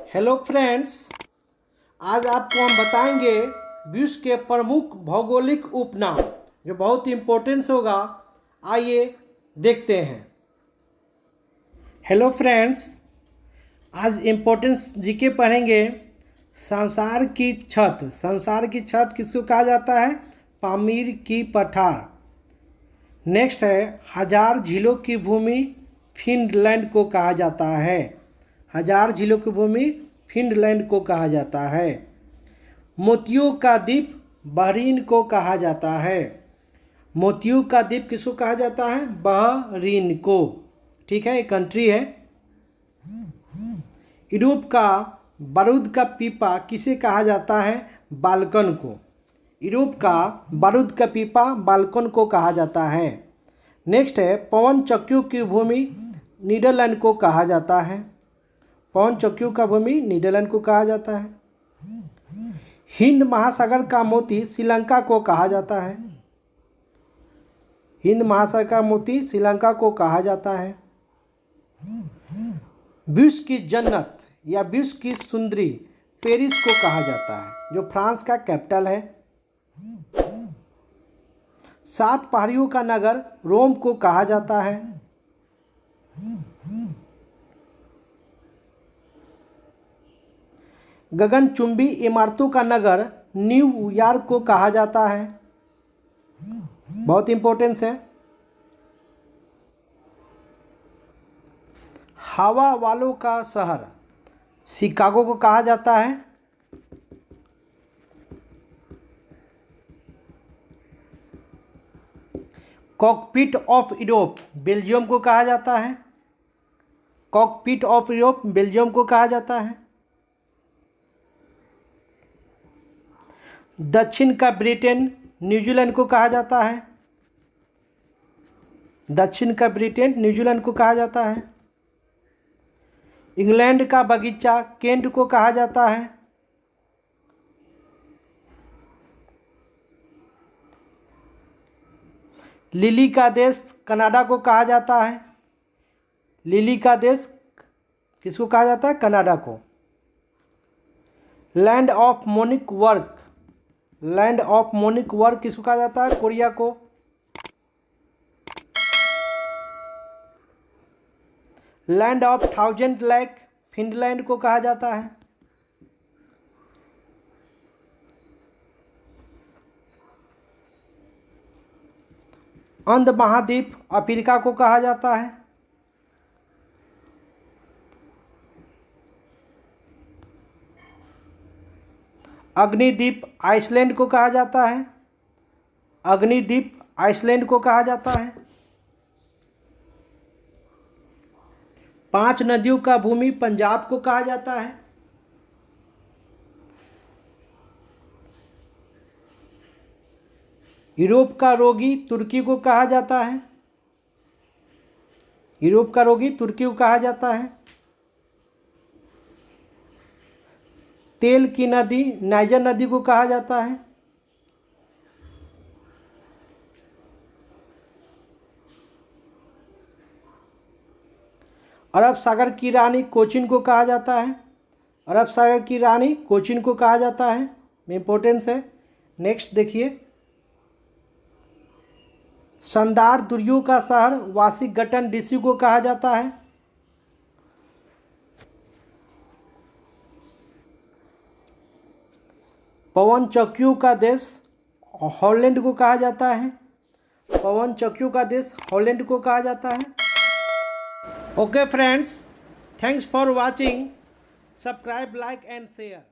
Hello friends, आज आपको हम बताएंगे विश्व के प्रमुख भौगोलिक उपनाम जो बहुत इम्पोर्टेंस होगा। आइए देखते हैं। हेलो फ्रेंड्स, आज इम्पोर्टेंस जीके पढ़ेंगे। संसार की छत किसको कहा जाता है? पामीर की पठार। नेक्स्ट है हजार झीलों की भूमि फिनलैंड को कहा जाता है। हजार झीलों की भूमि फिनलैंड को कहा जाता है। मोतियों का द्वीप बहरीन को कहा जाता है। मोतियों का द्वीप किसको कहा जाता है? बहरीन को। ठीक है, एक कंट्री है। यूरोप का बारूद का पीपा किसे कहा जाता है? बाल्कन को। यूरोप का बारूद का पीपा बाल्कन को कहा जाता है। नेक्स्ट है पवन चक्कियों की भूमि नीदरलैंड को कहा जाता है। पवन चक्कियों का भूमि नीदरलैंड को कहा जाता है। हिंद महासागर का मोती श्रीलंका को कहा जाता है। हिंद महासागर का मोती श्रीलंका को कहा जाता है। विश्व की जन्नत या विश्व की सुंदरी पेरिस को कहा जाता है, जो फ्रांस का कैपिटल है। 7 पहाड़ियों का नगर रोम को कहा जाता है। गगनचुंबी इमारतों का नगर न्यूयॉर्क को कहा जाता है। बहुत इंपॉर्टेंस है। हवा वालों का शहर शिकागो को कहा जाता है। कॉकपिट ऑफ यूरोप बेल्जियम को कहा जाता है। कॉकपिट ऑफ यूरोप बेल्जियम को कहा जाता है। दक्षिण का ब्रिटेन न्यूजीलैंड को कहा जाता है। दक्षिण का ब्रिटेन न्यूजीलैंड को कहा जाता है। इंग्लैंड का बगीचा केंट को कहा जाता है। लिली का देश कनाडा को कहा जाता है। लिली का देश किसको कहा जाता है? कनाडा को। Land of monic work land of monic work किसको कहा जाता है? कोरिया को। Land of thousand lake Finland को कहा जाता है। अंध महाद्वीप अफ्रीका को कहा जाता है। अग्निद्वीप आइसलैंड को कहा जाता है। अग्निद्वीप आइसलैंड को कहा जाता है। 5 नदियों का भूमि पंजाब को कहा जाता है। यूरोप का रोगी तुर्की को कहा जाता है। यूरोप का रोगी तुर्की को कहा जाता है। तेल की नदी नाइजर नदी को कहा जाता है। अरब सागर की रानी कोचिन को कहा जाता है। अरब सागर की रानी कोचिन को कहा जाता है। इम्पोर्टेंस है। नेक्स्ट देखिए, शानदार दुर्यों का शहर वाशिंगटन डीसी को कहा जाता है। पवन चक्कियों का देश हॉलैंड को कहा जाता है। पवन चक्कियों का देश हॉलैंड को कहा जाता है। Okay friends, thanks for watching. Subscribe, like and share.